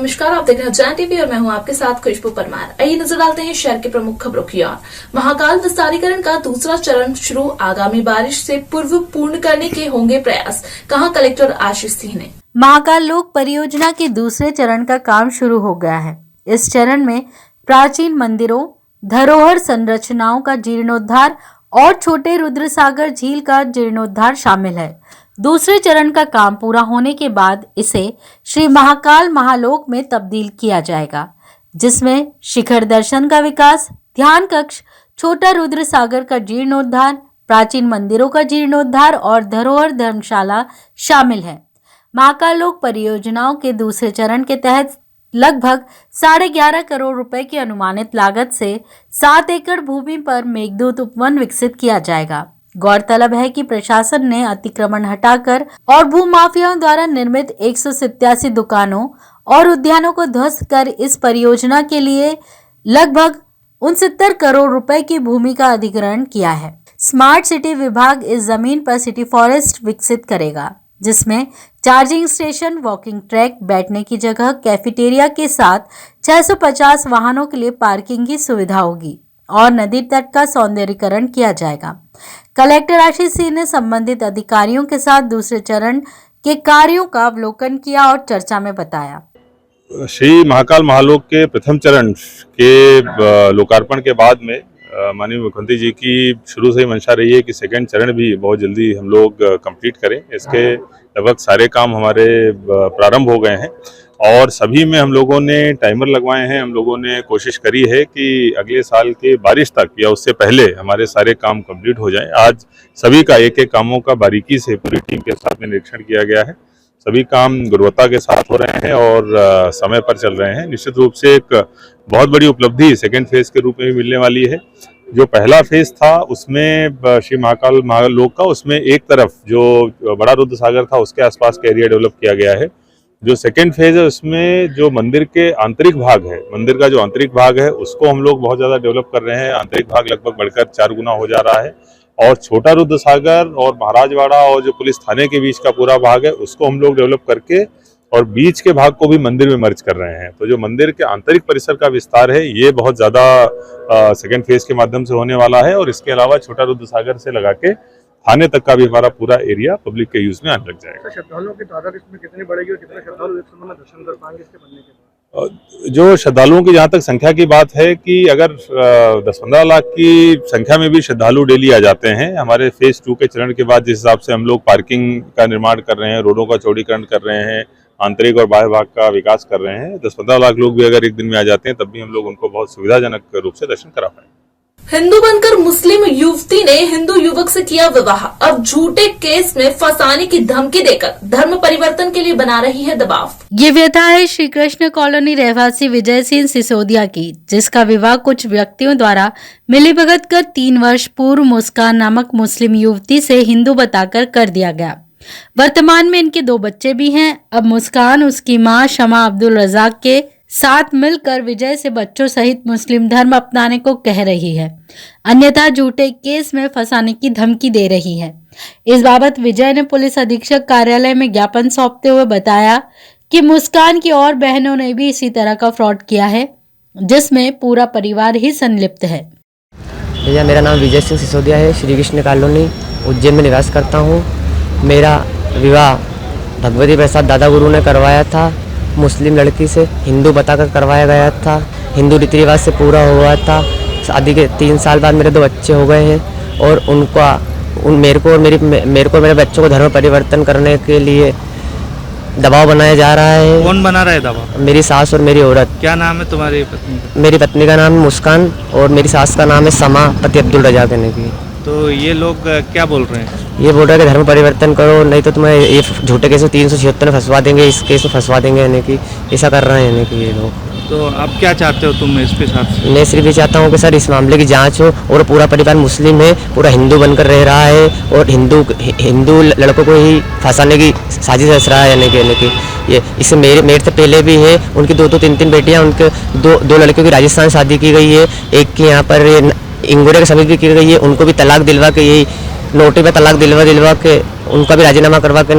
नमस्कार, आप देख रहे हैं जैन टीवी और मैं हूं आपके साथ खुशबू परमार। आइए नजर डालते हैं शहर के प्रमुख खबरों की ओर। महाकाल विस्तारीकरण का दूसरा चरण शुरू, आगामी बारिश से पूर्व पूर्ण करने के होंगे प्रयास, कहा कलेक्टर आशीष सिंह ने। महाकाल लोक परियोजना के दूसरे चरण का काम शुरू हो गया है। इस चरण में प्राचीन मंदिरों, धरोहर संरचनाओं का जीर्णोद्धार और छोटे रुद्रसागर झील का जीर्णोद्धार शामिल है। दूसरे चरण का काम पूरा होने के बाद इसे श्री महाकाल महालोक में तब्दील किया जाएगा, जिसमें शिखर दर्शन का विकास, ध्यान कक्ष, छोटा रुद्रसागर का जीर्णोद्धार, प्राचीन मंदिरों का जीर्णोद्धार और धरोहर धर्मशाला शामिल है। महाकाल लोक परियोजनाओं के दूसरे चरण के तहत लगभग 11.5 करोड़ रुपए की अनुमानित लागत से 7 एकड़ भूमि पर मेघदूत उपवन विकसित किया जाएगा। गौरतलब है कि प्रशासन ने अतिक्रमण हटाकर और भूमाफियाओं द्वारा निर्मित 187 दुकानों और उद्यानों को ध्वस्त कर इस परियोजना के लिए लगभग 69 करोड़ रुपए की भूमि का अधिग्रहण किया है। स्मार्ट सिटी विभाग इस जमीन पर सिटी फॉरेस्ट विकसित करेगा, जिसमें चार्जिंग स्टेशन, वॉकिंग ट्रैक, बैठने की जगह, कैफेटेरिया के साथ 650 वाहनों के लिए पार्किंग की सुविधा होगी और नदी तट का सौंदर्यीकरण किया जाएगा। कलेक्टर आशीष सिंह ने संबंधित अधिकारियों के साथ दूसरे चरण के कार्यों का अवलोकन किया और चर्चा में बताया। श्री महाकाल महालोक के प्रथम चरण के लोकार्पण के बाद में माननीय मुख्यमंत्री जी की शुरू से ही मंशा रही है कि सेकंड चरण भी बहुत जल्दी हम लोग कंप्लीट करें। इसके लगभग सारे काम हमारे प्रारंभ हो गए हैं और सभी में हम लोगों ने टाइमर लगवाए हैं। हम लोगों ने कोशिश करी है कि अगले साल के बारिश तक या उससे पहले हमारे सारे काम कंप्लीट हो जाएं। आज सभी का एक एक कामों का बारीकी से पूरी टीम के साथ में निरीक्षण किया गया है। सभी काम गुणवत्ता के साथ हो रहे हैं और समय पर चल रहे हैं। निश्चित रूप से एक बहुत बड़ी उपलब्धि सेकेंड फेज के रूप में भी मिलने वाली है। जो पहला फेज था उसमें श्री महाकाल महालोक का, उसमें एक तरफ जो बड़ा रुद्रसागर था उसके आसपास का एरिया डेवलप किया गया है। जो सेकेंड फेज है उसमें जो मंदिर के आंतरिक भाग है, मंदिर का जो आंतरिक भाग है उसको हम लोग बहुत ज़्यादा डेवलप कर रहे हैं। आंतरिक भाग लगभग बढ़कर 4 गुना हो जा रहा है और छोटा रुद्रसागर और महाराजवाड़ा और जो पुलिस थाने के बीच का पूरा भाग है उसको हम लोग डेवलप करके और बीच के भाग को भी मंदिर में मर्ज कर रहे हैं। तो जो मंदिर के आंतरिक परिसर का विस्तार है ये बहुत ज़्यादा सेकेंड फेज के माध्यम से होने वाला है और इसके अलावा छोटा रुद्रसागर से लगा के थाने तक का भी हमारा पूरा एरिया पब्लिक के यूज में आने लग जाएगा। श्रद्धालुओं की तादाद इसमें कितनी बढ़ेगी और कितने श्रद्धालु एक समय में दर्शन कर पाएंगे इसके बनने के बाद? जो श्रद्धालुओं की जहाँ तक संख्या की बात है कि अगर 10-15 लाख की संख्या में भी श्रद्धालु डेली आ जाते हैं। हमारे फेज 2 के चरण के बाद जिस हिसाब से हम लोग पार्किंग का निर्माण कर रहे हैं, रोडों का चौड़ीकरण कर रहे हैं, आंतरिक और बाह्य भाग का विकास कर रहे हैं, 10-15 लाख लोग भी अगर एक दिन में आ जाते हैं तब भी हम लोग उनको बहुत सुविधाजनक रूप से दर्शन करा पाएंगे। हिंदू बनकर मुस्लिम युवती ने हिंदू युवक से किया विवाह, अब झूठे केस में फंसाने की धमकी देकर धर्म परिवर्तन के लिए बना रही है दबाव। ये व्यथा है श्री कृष्ण कॉलोनी रहवासी विजय सिंह सिसोदिया की, जिसका विवाह कुछ व्यक्तियों द्वारा मिलीभगत कर 3 वर्ष पूर्व मुस्कान नामक मुस्लिम युवती से हिंदू बताकर कर दिया गया। वर्तमान में इनके 2 बच्चे भी हैं। अब मुस्कान उसकी मां शमा अब्दुल रजाक के साथ मिलकर विजय से बच्चों सहित मुस्लिम धर्म अपनाने को कह रही है, अन्यथा झूठे केस में फंसाने की धमकी दे रही है। इस बाबत विजय ने पुलिस अधीक्षक कार्यालय में ज्ञापन सौंपते हुए बताया कि मुस्कान की और बहनों ने भी इसी तरह का फ्रॉड किया है, जिसमें पूरा परिवार ही संलिप्त है। भैया, मेरा नाम विजय सिंह सिसोदिया है, श्री कृष्ण कॉलोनी उज्जैन में निवास करता हूँ। मेरा विवाह भगवती प्रसाद दादा गुरु ने करवाया था। मुस्लिम लड़की से हिंदू बताकर करवाया गया था। हिंदू रीति रिवाज से पूरा हुआ था। शादी के 3 साल बाद मेरे 2 बच्चे हो गए हैं और मेरे को और मेरे बच्चों को धर्म परिवर्तन करने के लिए दबाव बनाया जा रहा है। कौन बना रहा है दबाव? मेरी सास और मेरी औरत। क्या नाम है तुम्हारी पत्नी का? मेरी पत्नी का नाम है मुस्कान और मेरी सास का नाम है समा, पति अब्दुल रजा कहने की। तो ये लोग क्या बोल रहे हैं? ये बोल रहे हैं कि धर्म परिवर्तन करो, नहीं तो तुम्हें ये झूठे केस में 376 में फंसवा देंगे, इस केस में फंसवा देंगे, यानी कि ऐसा कर रहे हैं यानी कि ये लोग। तो अब क्या चाहते हो तुम इसके साथ? मैं सिर्फ ये चाहता हूँ कि सर इस मामले की जांच हो और पूरा परिवार मुस्लिम है, पूरा हिंदू बनकर रह रहा है और हिंदू लड़कों को ही फंसाने की साजिश रच रहा है, यानी कि ये इससे मेरे से पहले भी है। उनकी 2-2, 3-3 बेटियाँ, उनके दो लड़कियों की राजस्थान शादी की गई है, एक की यहाँ पर इंगोरे के समीप भी की गई है। उनको भी तलाक दिलवा के, यही नोटिस पे तलाक दिलवा के उनका भी राजीनामा करवा के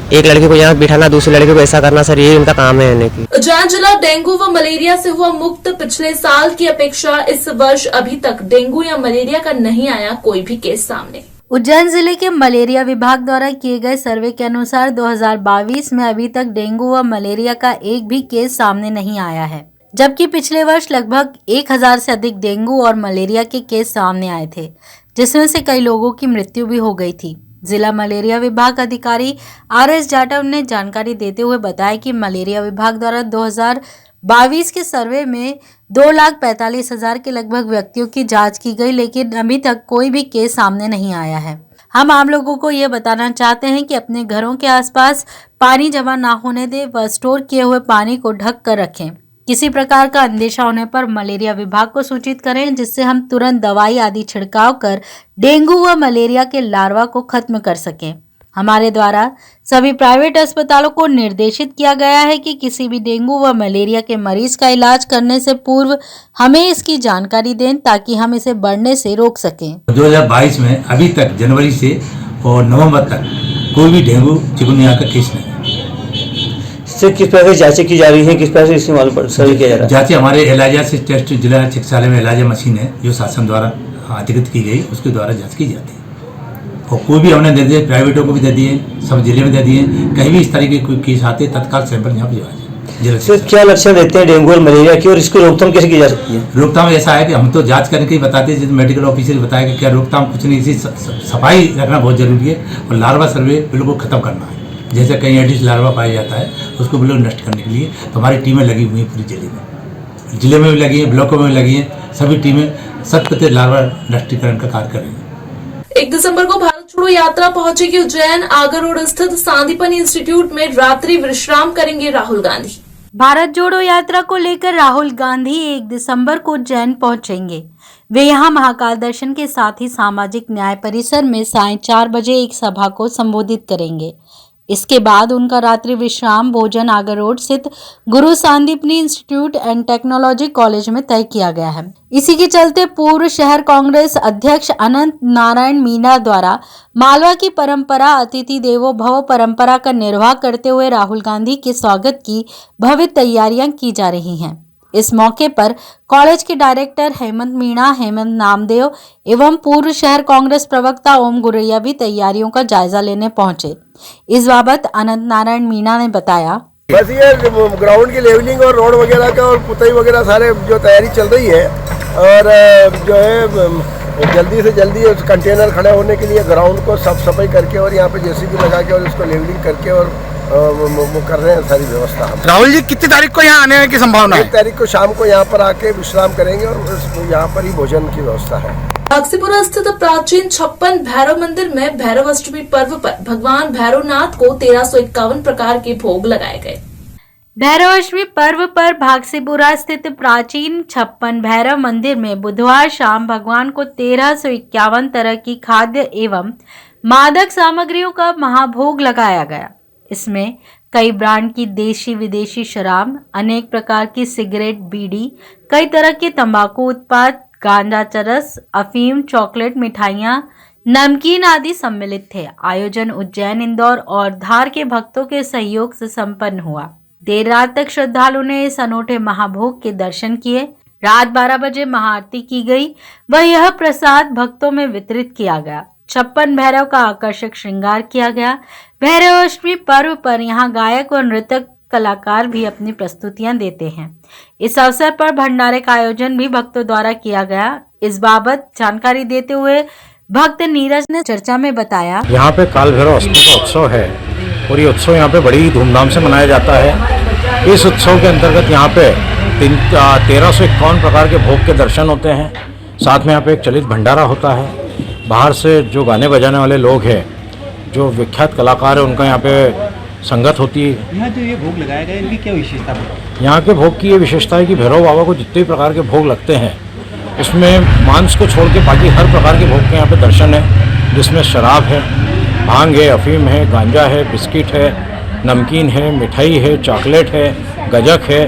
एक लड़के को यहाँ बिठाना, दूसरे लड़के को ऐसा करना, सर यही उनका काम है रहने की। उज्जैन जिला डेंगू व मलेरिया से हुआ मुक्त। पिछले साल की अपेक्षा इस वर्ष अभी तक डेंगू या मलेरिया का नहीं आया कोई भी केस सामने। उज्जैन जिले के मलेरिया विभाग द्वारा किए गए सर्वे के अनुसार 2022 में अभी तक डेंगू व मलेरिया का एक भी केस सामने नहीं आया है, जबकि पिछले वर्ष लगभग 1000 से अधिक डेंगू और मलेरिया के केस सामने आए थे, जिसमें से कई लोगों की मृत्यु भी हो गई थी। जिला मलेरिया विभाग अधिकारी RS जाटव ने जानकारी देते हुए बताया कि मलेरिया विभाग द्वारा 2022 के सर्वे में 2,45,000 के लगभग व्यक्तियों की जांच की गई, लेकिन अभी तक कोई भी केस सामने नहीं आया है। हम आम लोगों को ये बताना चाहते हैं कि अपने घरों के आसपास पानी जमा ना होने दें व स्टोर किए हुए पानी को ढक कर रखें। किसी प्रकार का अंदेशा होने पर मलेरिया विभाग को सूचित करें, जिससे हम तुरंत दवाई आदि छिड़काव कर डेंगू व मलेरिया के लार्वा को खत्म कर सकें। हमारे द्वारा सभी प्राइवेट अस्पतालों को निर्देशित किया गया है कि किसी भी डेंगू व मलेरिया के मरीज का इलाज करने से पूर्व हमें इसकी जानकारी दें, ताकि हम इसे बढ़ने से रोक सकें। 2022 में अभी तक जनवरी से और नवंबर तक कोई भी डेंगू चिकुनगुनिया का केस नहीं। इससे किस प्रकार की जांचें की जा रही है, किस प्रकार से इसके मालूम किया जा रहा है? जांचें हमारे एलाजा से टेस्ट जिला चिकित्सालय में एलाजा मशीन है जो शासन द्वारा अधिकृत की गई, उसके द्वारा जांच की जाती है। और कोई भी हमने दे दिए, प्राइवेटों को भी दे दिए, सब जिले में दे दिए, कहीं भी इस तरह के कोई केस आते तत्काल सैंपल यहाँ भिजवा जाए। सर क्या लक्षण रहते हैं डेंगू और मलेरिया की, और इसकी रोकथाम कैसे की जा सकती है? रोकथाम ऐसा है कि हम तो जांच करके ही बताते हैं, जैसे मेडिकल ऑफिसर बताया कि क्या रोकथाम कुछ नहीं, इसी सफाई रखना बहुत जरूरी है और लार्वा सर्वे बिल्कुल खत्म करना है। जैसे कहीं एडिस लार्वा पाया जाता है उसको बिल्कुल नष्ट करने के लिए तो हमारी टीमें लगी हुई हैं पूरी जिले में भी लगी हैं, ब्लॉकों में भी लगी हैं, सभी टीमें 100% लार्वा नष्टीकरण का कार्य कर रही हैं। 1 दिसंबर को भारत छोड़ो यात्रा पहुंचेगी उज्जैन। आगर रोड स्थित सांदीपनि इंस्टीट्यूट में रात्रि विश्राम करेंगे राहुल गांधी। भारत जोड़ो यात्रा को लेकर राहुल गांधी 1 दिसंबर को उज्जैन पहुंचेंगे। वे यहां महाकाल दर्शन के साथ ही सामाजिक न्याय परिसर में सायं 4 बजे एक सभा को संबोधित करेंगे। इसके बाद उनका रात्रि विश्राम भोजन आगर रोड स्थित गुरु Sandipani institute and technology college में तय किया गया है। इसी के चलते पूर्व शहर कांग्रेस अध्यक्ष अनंत नारायण मीणा द्वारा मालवा की परंपरा अतिथि देवो भव परंपरा का निर्वाह करते हुए राहुल गांधी के स्वागत की भव्य तैयारियां की जा रही हैं। इस मौके पर कॉलेज के डायरेक्टर हेमंत मीणा, हेमंत नामदेव एवं पूर्व शहर कांग्रेस प्रवक्ता ओम गुरैया भी तैयारियों का जायजा लेने पहुंचे। इस बाबत अनंत नारायण मीणा ने बताया, बस ये ग्राउंड की लेवलिंग और रोड वगैरह का और पुताई वगैरह सारे जो तैयारी चल रही है, और जो है जल्दी से जल्दी उस कंटेनर खड़े होने के लिए ग्राउंड को साफ सफाई करके और यहाँ पे जेसीबी लगा के और इसको लेवलिंग करके और वो कर रहे हैं सारी व्यवस्था। राहुल जी कितनी तारीख को यहाँ आने की संभावना है? 1 तारीख को शाम को यहाँ पर आके विश्राम करेंगे और यहाँ पर ही भोजन की व्यवस्था है। भागसीपुरा स्थित प्राचीन 56 भैरव मंदिर में भैरव अष्टमी पर्व पर भगवान भैरवनाथ को 1351 प्रकार के भोग लगाए गए। भैरव अष्टमी पर्व पर भागसीपुरा स्थित प्राचीन 56 भैरव मंदिर में बुधवार शाम भगवान को 1351 तरह की खाद्य एवं मादक सामग्रियों का महाभोग लगाया गया। इसमें कई ब्रांड की देशी विदेशी शराब, अनेक प्रकार की सिगरेट, बीड़ी, कई तरह के तंबाकू उत्पाद, गांजा, चरस, अफीम, चॉकलेट, मिठाइयाँ, नमकीन आदि सम्मिलित थे। आयोजन उज्जैन, इंदौर और धार के भक्तों के सहयोग से संपन्न हुआ। देर रात तक श्रद्धालुओं ने इस अनोखे महाभोग के दर्शन किए। रात 12 बजे महाआरती की गई व यह प्रसाद भक्तों में वितरित किया गया। 56 भैरव का आकर्षक श्रृंगार किया गया। भैरव अष्टमी पर्व पर यहाँ गायक और नृत्यक कलाकार भी अपनी प्रस्तुतियां देते हैं। इस अवसर पर भंडारे का आयोजन भी भक्तों द्वारा किया गया। इस बाबत जानकारी देते हुए भक्त नीरज ने चर्चा में बताया, यहाँ पे काल भैरव अष्टमी का उत्सव है और ये उत्सव यहाँ पे बड़ी धूमधाम से मनाया जाता है। इस उत्सव के अंतर्गत यहाँ पे 1351 प्रकार के भोग के दर्शन होते हैं। साथ में यहाँ पे एक चलित भंडारा होता है। बाहर से जो गाने बजाने वाले लोग हैं, जो विख्यात कलाकार हैं, उनका यहाँ पे संगत होती है। यहाँ जो ये भोग लगाया गया इनकी क्या विशेषता है? यहाँ के भोग की ये विशेषता है कि भैरव बाबा को जितने प्रकार के भोग लगते हैं उसमें मांस को छोड़ के बाकी हर प्रकार के भोग के यहाँ पे दर्शन है, जिसमें शराब है, भांग है, अफीम है, गांजा है, बिस्किट है, नमकीन है, मिठाई है, चॉकलेट है, गजक है।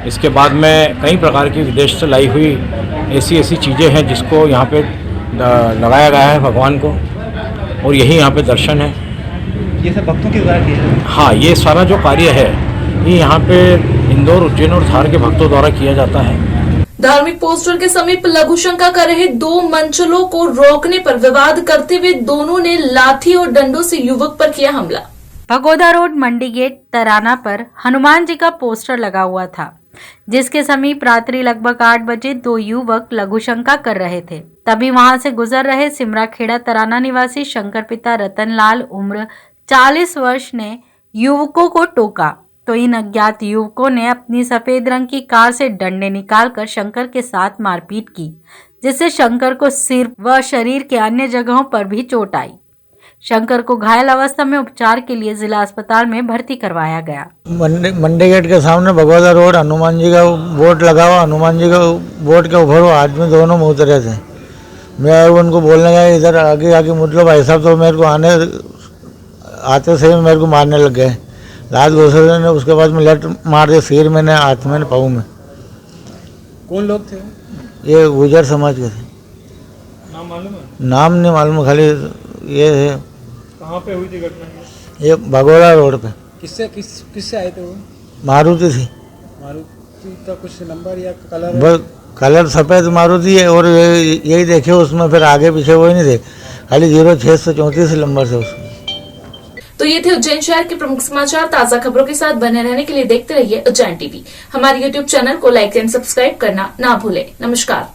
इसके बाद में कई प्रकार की विदेश से लाई हुई ऐसी चीज़ें हैं जिसको यहाँ पे लगाया गया है भगवान को, और यही यहाँ पे दर्शन है। ये सब भक्तों के द्वारा किया जाता है। हाँ, ये सारा जो कार्य है ये यहाँ पे इंदौर, उज्जैन और धार के भक्तों द्वारा किया जाता है। धार्मिक पोस्टर के समीप लघु शंका कर रहे दो मंचलों को रोकने पर विवाद करते हुए दोनों ने लाठी और डंडों से युवक पर किया हमला। भगोदा रोड मंडी गेट तराना पर हनुमान जी का पोस्टर लगा हुआ था, जिसके समीप रात्रि लगभग 8 बजे दो युवक लघुशंका कर रहे थे। तभी वहां से गुजर रहे सिमराखेड़ा तराना निवासी शंकर पिता रतनलाल उम्र 40 वर्ष ने युवकों को टोका तो इन अज्ञात युवकों ने अपनी सफेद रंग की कार से डंडे निकालकर शंकर के साथ मारपीट की, जिससे शंकर को सिर व शरीर के अन्य जगहों पर भी चोट आई। शंकर को घायल अवस्था में उपचार के लिए जिला अस्पताल में भर्ती करवाया गया। मंडी गेट के सामने भगोदा रोड हनुमान जी का बोर्ड लगा हुआ, हनुमान जी का बोर्ड के ऊपर वो आदमी दोनों में उतरे थे। मैं उनको बोलने गया इधर आगे आके मतलब भाई साहब, तो मेरे को आते से मेरे को मारने लग गए। रात घुसे ने, उसके बाद में लट मार दिया सिर में, हाथ में, पाँव में। कौन लोग थे? ये गुजर समाज के थे। नाम मालूम है? नाम नहीं मालूम, खाली ये है। कहाँ पे हुई थी घटना? ये भगोड़ा रोड पे। किससे आए थे वो? मारुति थी। मारुति का कुछ नंबर या कलर? बस कलर सफ़ेद मारुति है और यही देखे उसमें, फिर आगे पीछे वही नहीं थे, खाली 0634 नंबर से उसमें। तो ये थे उज्जैन शहर के प्रमुख समाचार। ताजा खबरों के साथ बने रहने के लिए देखते रहिए उज्जैन टीवी। हमारे YouTube चैनल को लाइक एंड सब्सक्राइब करना ना भूलें। नमस्कार।